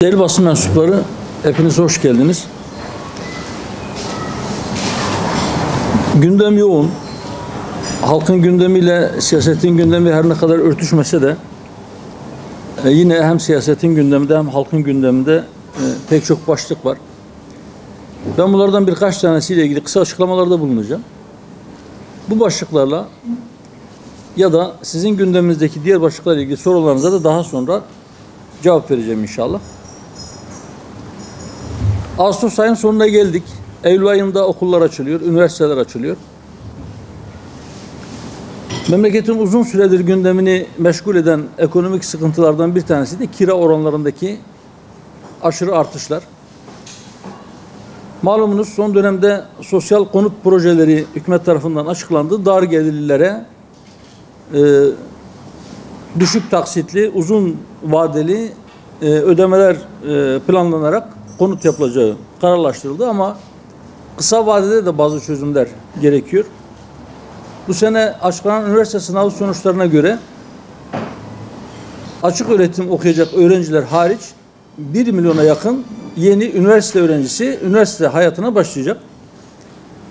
Değerli basın mensupları, hepiniz hoş geldiniz. Gündem yoğun. Halkın gündemiyle siyasetin gündemi her ne kadar örtüşmese de yine hem siyasetin gündeminde hem halkın gündeminde pek çok başlık var. Ben bunlardan birkaç tanesiyle ilgili kısa açıklamalarda bulunacağım. Bu başlıklarla ya da sizin gündeminizdeki diğer başlıklarla ilgili sorularınıza da daha sonra cevap vereceğim inşallah. Ağustos ayının sonuna geldik. Eylül ayında okullar açılıyor, üniversiteler açılıyor. Memleketin uzun süredir gündemini meşgul eden ekonomik sıkıntılardan bir tanesi de kira oranlarındaki aşırı artışlar. Malumunuz son dönemde sosyal konut projeleri hükümet tarafından açıklandı. Dar gelirlilere düşük taksitli, uzun vadeli ödemeler planlanarak konut yapılacağı kararlaştırıldı ama kısa vadede de bazı çözümler gerekiyor. Bu sene açıklanan üniversite sınavı sonuçlarına göre açık öğretim okuyacak öğrenciler hariç 1 milyona yakın yeni üniversite öğrencisi üniversite hayatına başlayacak.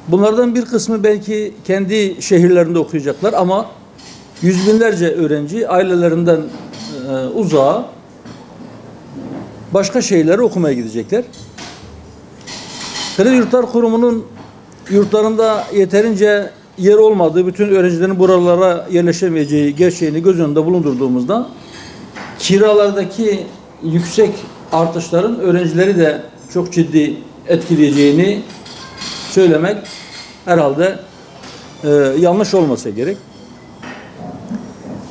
Bunlardan bir kısmı belki kendi şehirlerinde okuyacaklar ama yüz binlerce öğrenci ailelerinden uzağa başka şehirlere okumaya gidecekler. Kredi Yurtlar Kurumu'nun yurtlarında yeterince yer olmadığı, bütün öğrencilerin buralara yerleşemeyeceği gerçeğini göz önünde bulundurduğumuzda kiralardaki yüksek artışların öğrencileri de çok ciddi etkileyeceğini söylemek herhalde yanlış olmasa gerek.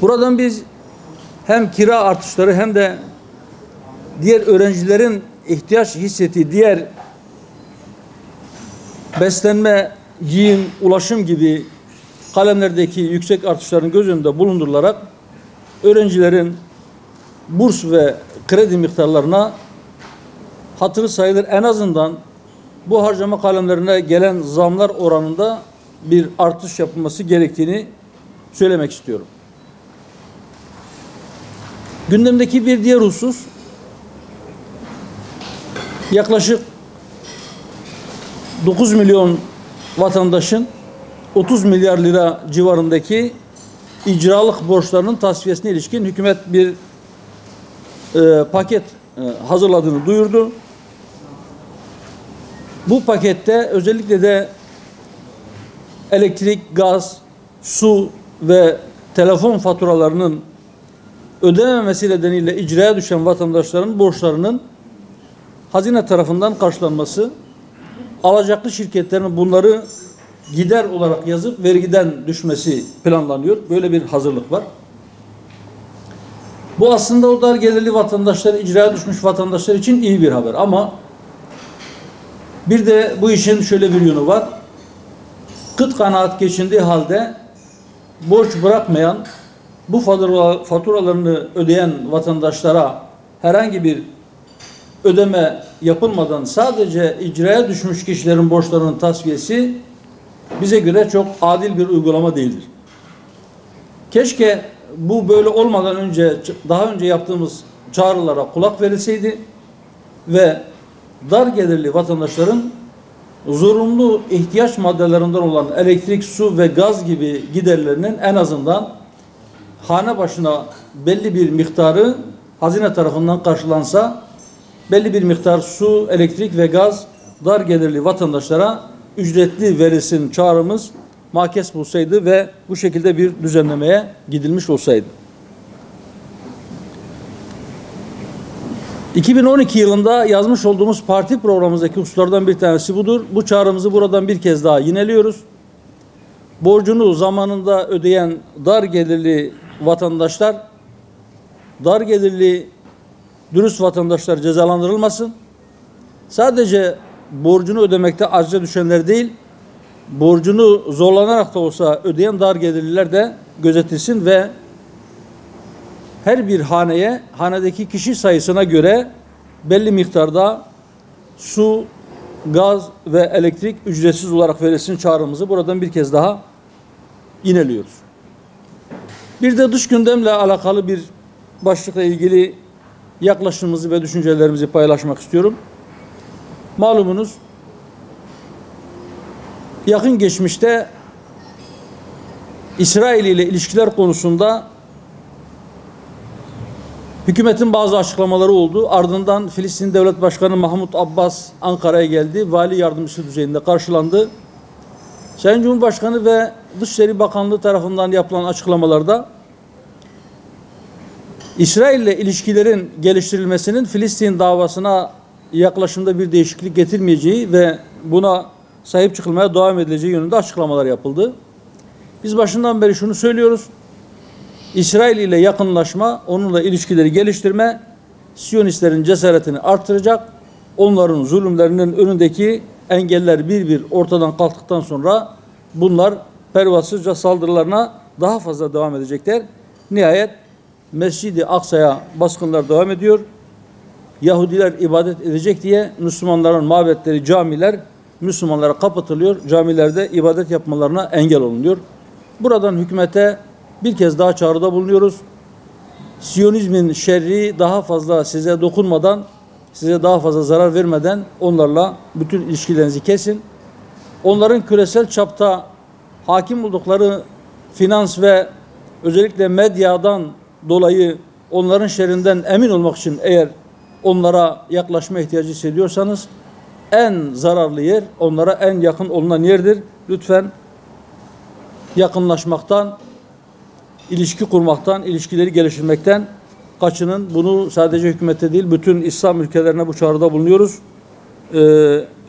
Buradan biz hem kira artışları hem de diğer öğrencilerin ihtiyaç hissettiği diğer beslenme, giyim, ulaşım gibi kalemlerdeki yüksek artışların göz önünde bulundurularak öğrencilerin burs ve kredi miktarlarına hatırı sayılır en azından bu harcama kalemlerine gelen zamlar oranında bir artış yapılması gerektiğini söylemek istiyorum. Gündemdeki bir diğer husus yaklaşık 9 milyon vatandaşın 30 milyar lira civarındaki icralık borçlarının tasfiyesine ilişkin hükümet bir paket hazırladığını duyurdu. Bu pakette özellikle de elektrik, gaz, su ve telefon faturalarının ödenememesi nedeniyle icraya düşen vatandaşların borçlarının hazine tarafından karşılanması, alacaklı şirketlerin bunları gider olarak yazıp vergiden düşmesi planlanıyor. Böyle bir hazırlık var. Bu aslında o dar gelirli vatandaşlar, icraya düşmüş vatandaşlar için iyi bir haber ama bir de bu işin şöyle bir yönü var. Kıt kanaat geçindiği halde borç bırakmayan, bu faturalarını ödeyen vatandaşlara herhangi bir ödeme yapılmadan sadece icraya düşmüş kişilerin borçlarının tasfiyesi bize göre çok adil bir uygulama değildir. Keşke bu böyle olmadan önce, daha önce yaptığımız çağrılara kulak verilseydi ve dar gelirli vatandaşların zorunlu ihtiyaç maddelerinden olan elektrik, su ve gaz gibi giderlerinin en azından hane başına belli bir miktarı hazine tarafından karşılansa, belli bir miktar su, elektrik ve gaz dar gelirli vatandaşlara ücretli verilsin çağrımız makes bulsaydı ve bu şekilde bir düzenlemeye gidilmiş olsaydı. 2012 yılında yazmış olduğumuz parti programımızdaki hususlardan bir tanesi budur. Bu çağrımızı buradan bir kez daha yineliyoruz. Borcunu zamanında ödeyen dar gelirli vatandaşlar, dar gelirli dürüst vatandaşlar cezalandırılmasın. Sadece borcunu ödemekte acize düşenler değil, borcunu zorlanarak da olsa ödeyen dar gelirliler de gözetilsin ve her bir haneye, hanedeki kişi sayısına göre belli miktarda su, gaz ve elektrik ücretsiz olarak verilsin çağrımızı buradan bir kez daha yineliyoruz. Bir de dış gündemle alakalı bir başlıkla ilgili yaklaşımımızı ve düşüncelerimizi paylaşmak istiyorum. Malumunuz yakın geçmişte İsrail ile ilişkiler konusunda hükümetin bazı açıklamaları oldu. Ardından Filistin Devlet Başkanı Mahmut Abbas Ankara'ya geldi. Vali yardımcısı düzeyinde karşılandı. Sayın Cumhurbaşkanı ve Dışişleri Bakanlığı tarafından yapılan açıklamalarda İsrail ile ilişkilerin geliştirilmesinin Filistin davasına yaklaşımda bir değişiklik getirmeyeceği ve buna sahip çıkılmaya devam edileceği yönünde açıklamalar yapıldı. Biz başından beri şunu söylüyoruz. İsrail ile yakınlaşma, onunla ilişkileri geliştirme, Siyonistlerin cesaretini artıracak, onların zulümlerinin önündeki engeller bir bir ortadan kalktıktan sonra bunlar pervasızca saldırılarına daha fazla devam edecekler. Nihayet Mescid-i Aksa'ya baskınlar devam ediyor. Yahudiler ibadet edecek diye Müslümanların mabetleri, camiler Müslümanlara kapatılıyor. Camilerde ibadet yapmalarına engel olunuyor. Buradan hükümete bir kez daha çağrıda bulunuyoruz. Siyonizmin şerri daha fazla size dokunmadan, size daha fazla zarar vermeden onlarla bütün ilişkilerinizi kesin. Onların küresel çapta hakim oldukları finans ve özellikle medyadan dolayı onların şerrinden emin olmak için eğer onlara yaklaşma ihtiyacı hissediyorsanız en zararlı yer, onlara en yakın olunan yerdir. Lütfen yakınlaşmaktan, ilişki kurmaktan, ilişkileri geliştirmekten kaçının. Bunu sadece hükümete değil, bütün İslam ülkelerine bu çağrıda bulunuyoruz.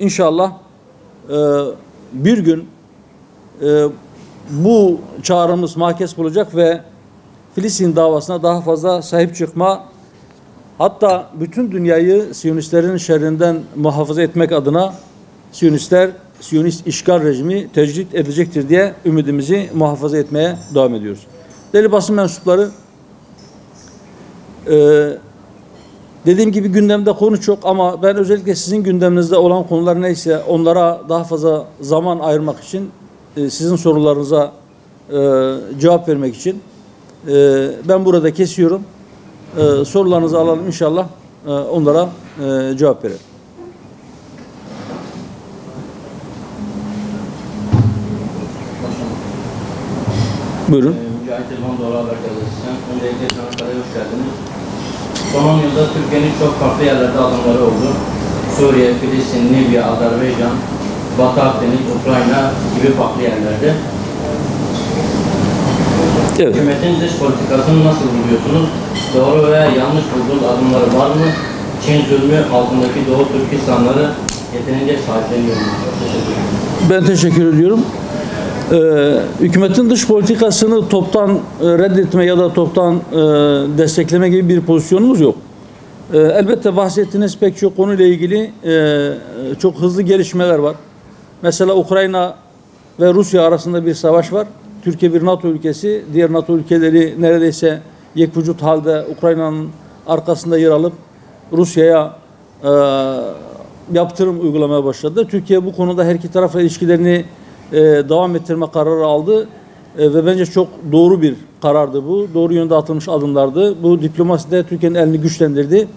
İnşallah bir gün bu çağrımız makes bulacak ve Filistin davasına daha fazla sahip çıkma, hatta bütün dünyayı Siyonistlerin şerrinden muhafaza etmek adına Siyonist işgal rejimi tecrit edecektir diye ümidimizi muhafaza etmeye devam ediyoruz. Değerli basın mensupları, dediğim gibi gündemde konu çok ama ben özellikle sizin gündeminizde olan konular neyse onlara daha fazla zaman ayırmak için, sizin sorularınıza cevap vermek için ben burada kesiyorum. Sorularınızı alalım inşallah, onlara cevap verelim. Buyurun. Mücahit İlhan Doğru Haber Gazetesi'nden. Öncelikle Çanakkale'ye hoş geldiniz. Son 10 yılda Türkiye'nin çok farklı yerlerde adımları oldu. Suriye, Filistin, Libya, Azerbaycan, Batı Akdeniz, Ukrayna gibi farklı yerlerde. Evet. Hükümetin dış politikasını nasıl buluyorsunuz? Doğru veya yanlış bulduğunuz adımları var mı? Çin zulmü altındaki Doğu Türkistanları yeterince sahipleniyor mu? Teşekkür ederim. Ben teşekkür ediyorum. Hükümetin dış politikasını toptan reddetme ya da toptan destekleme gibi bir pozisyonumuz yok. Elbette bahsettiğiniz pek çok konuyla ilgili çok hızlı gelişmeler var. Mesela Ukrayna ve Rusya arasında bir savaş var. Türkiye bir NATO ülkesi, diğer NATO ülkeleri neredeyse yekvücut halde Ukrayna'nın arkasında yer alıp Rusya'ya yaptırım uygulamaya başladı. Türkiye bu konuda her iki tarafla ilişkilerini devam ettirme kararı aldı ve bence çok doğru bir karardı bu. Doğru yönde atılmış adımlardı. Bu diplomaside Türkiye'nin elini güçlendirdi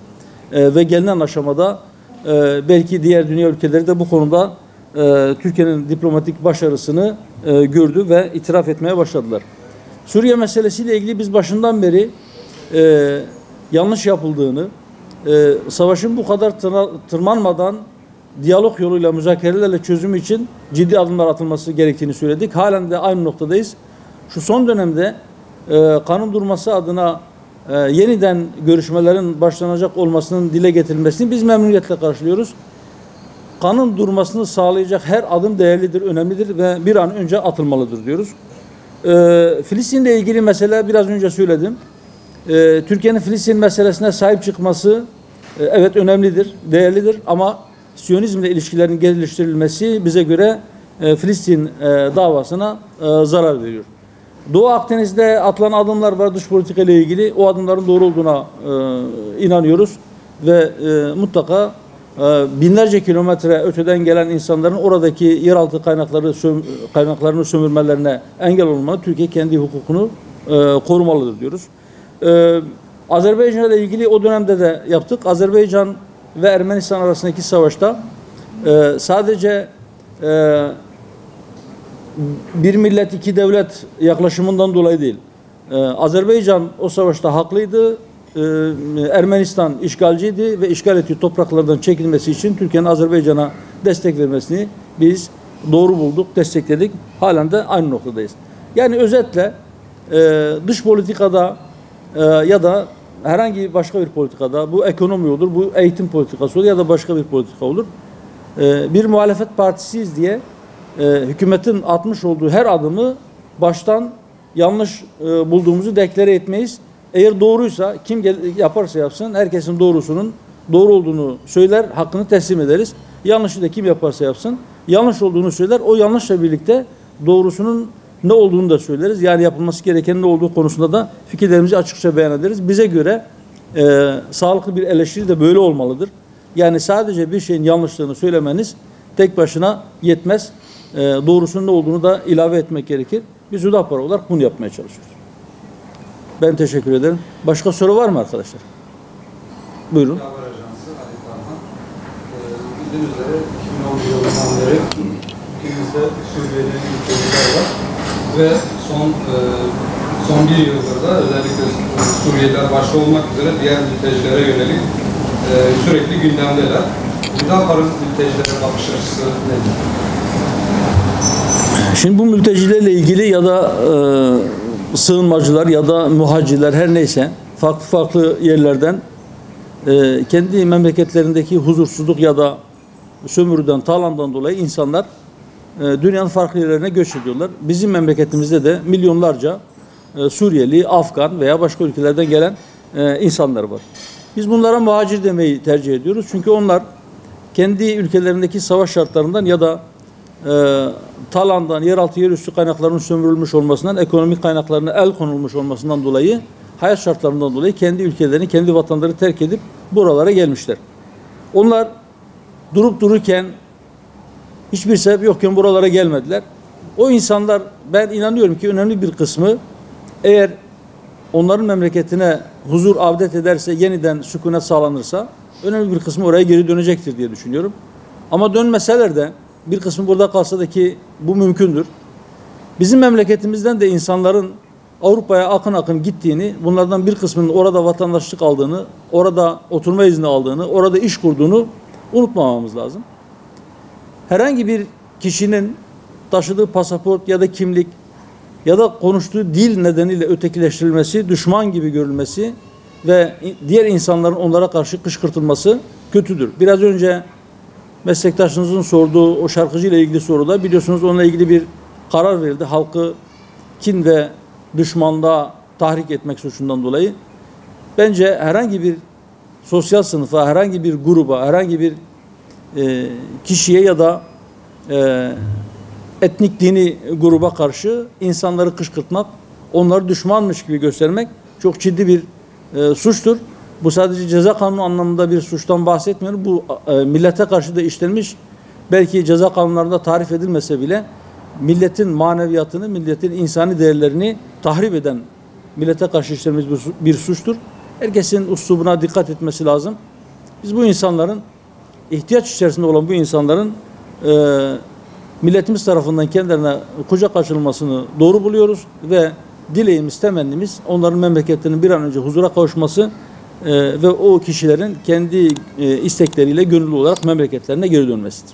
ve gelinen aşamada belki diğer dünya ülkeleri de bu konuda Türkiye'nin diplomatik başarısını gördü ve itiraf etmeye başladılar. Suriye meselesiyle ilgili biz başından beri yanlış yapıldığını, savaşın bu kadar tırmanmadan diyalog yoluyla, müzakerelerle çözümü için ciddi adımlar atılması gerektiğini söyledik. Halen de aynı noktadayız. Şu son dönemde kanun durması adına yeniden görüşmelerin başlanacak olmasının dile getirilmesini biz memnuniyetle karşılıyoruz. Kanun durmasını sağlayacak her adım değerlidir, önemlidir ve bir an önce atılmalıdır diyoruz. Filistin'le ilgili mesele biraz önce söyledim. Türkiye'nin Filistin meselesine sahip çıkması evet önemlidir, değerlidir ama Siyonizmle ilişkilerin geliştirilmesi bize göre Filistin davasına zarar veriyor. Doğu Akdeniz'de atılan adımlar var dış politika ile ilgili. O adımların doğru olduğuna inanıyoruz ve mutlaka binlerce kilometre öteden gelen insanların oradaki yeraltı kaynaklarını sömürmelerine engel olmalı. Türkiye kendi hukukunu korumalıdır diyoruz. Azerbaycan ile ilgili o dönemde de yaptık. Azerbaycan ve Ermenistan arasındaki savaşta sadece bir millet iki devlet yaklaşımından dolayı değil. Azerbaycan o savaşta haklıydı. Ermenistan işgalciydi ve işgal ettiği topraklardan çekilmesi için Türkiye'nin Azerbaycan'a destek vermesini biz doğru bulduk, destekledik. Halen de aynı noktadayız. Yani özetle dış politikada ya da herhangi başka bir politikada, bu ekonomi olur, bu eğitim politikası olur ya da başka bir politika olur. Bir muhalefet partisiyiz diye hükümetin atmış olduğu her adımı baştan yanlış bulduğumuzu deklare etmeyiz. Eğer doğruysa kim yaparsa yapsın herkesin doğrusunun doğru olduğunu söyler, hakkını teslim ederiz. Yanlışı da kim yaparsa yapsın yanlış olduğunu söyler. O yanlışla birlikte doğrusunun ne olduğunu da söyleriz. Yani yapılması gereken ne olduğu konusunda da fikirlerimizi açıkça beyan ederiz. Bize göre sağlıklı bir eleştiri de böyle olmalıdır. Yani sadece bir şeyin yanlışlığını söylemeniz tek başına yetmez. Doğrusunun ne olduğunu da ilave etmek gerekir. Biz Hüdapar olarak bunu yapmaya çalışıyoruz. Ben teşekkür ederim. Başka soru var mı arkadaşlar? Buyurun. Haber Ajansı Ali Tarhan. Bildiğiniz üzere 2011 yılından beri ülkemizde Suriyeli mülteciler var ve son bir yıldır da özellikle Suriyeliler başta olmak üzere diğer mültecilere yönelik sürekli gündemdeler. Hüdapar'ın mültecilere bakış açısı nedir? Şimdi bu mültecilerle ilgili ya da sığınmacılar ya da muhacirler her neyse farklı yerlerden kendi memleketlerindeki huzursuzluk ya da sömürüden, talandan dolayı insanlar dünyanın farklı yerlerine göç ediyorlar. Bizim memleketimizde de milyonlarca Suriyeli, Afgan veya başka ülkelerden gelen insanlar var. Biz bunlara muhacir demeyi tercih ediyoruz. Çünkü onlar kendi ülkelerindeki savaş şartlarından ya da talandan, yeraltı, yerüstü kaynaklarının sömürülmüş olmasından, ekonomik kaynaklarına el konulmuş olmasından dolayı, hayat şartlarından dolayı kendi ülkelerini, kendi vatanlarını terk edip buralara gelmişler. Onlar durup dururken, hiçbir sebep yokken buralara gelmediler. O insanlar, ben inanıyorum ki önemli bir kısmı, eğer onların memleketine huzur avdet ederse, yeniden sükunet sağlanırsa, önemli bir kısmı oraya geri dönecektir diye düşünüyorum. Ama dönmeseler de, bir kısmı burada kalsa da ki bu mümkündür. Bizim memleketimizden de insanların Avrupa'ya akın akın gittiğini, bunlardan bir kısmının orada vatandaşlık aldığını, orada oturma izni aldığını, orada iş kurduğunu unutmamamız lazım. Herhangi bir kişinin taşıdığı pasaport ya da kimlik ya da konuştuğu dil nedeniyle ötekileştirilmesi, düşman gibi görülmesi ve diğer insanların onlara karşı kışkırtılması kötüdür. Biraz önce meslektaşınızın sorduğu o şarkıcı ile ilgili soruda biliyorsunuz onunla ilgili bir karar verildi. Halkı kin ve düşmanlığa tahrik etmek suçundan dolayı. Bence herhangi bir sosyal sınıfa, herhangi bir gruba, herhangi bir kişiye ya da etnik dini gruba karşı insanları kışkırtmak, onları düşmanmış gibi göstermek çok ciddi bir suçtur. Bu sadece ceza kanunu anlamında bir suçtan bahsetmiyorum. Bu millete karşı da işlenmiş, belki ceza kanunlarında tarif edilmese bile milletin maneviyatını, milletin insani değerlerini tahrip eden millete karşı işlenmiş bir suçtur. Herkesin üslubuna dikkat etmesi lazım. Biz bu insanların, ihtiyaç içerisinde olan bu insanların milletimiz tarafından kendilerine kucak açılmasını doğru buluyoruz ve dileğimiz, temennimiz onların memleketlerinin bir an önce huzura kavuşması ve o kişilerin kendi istekleriyle gönüllü olarak memleketlerine geri dönmesidir.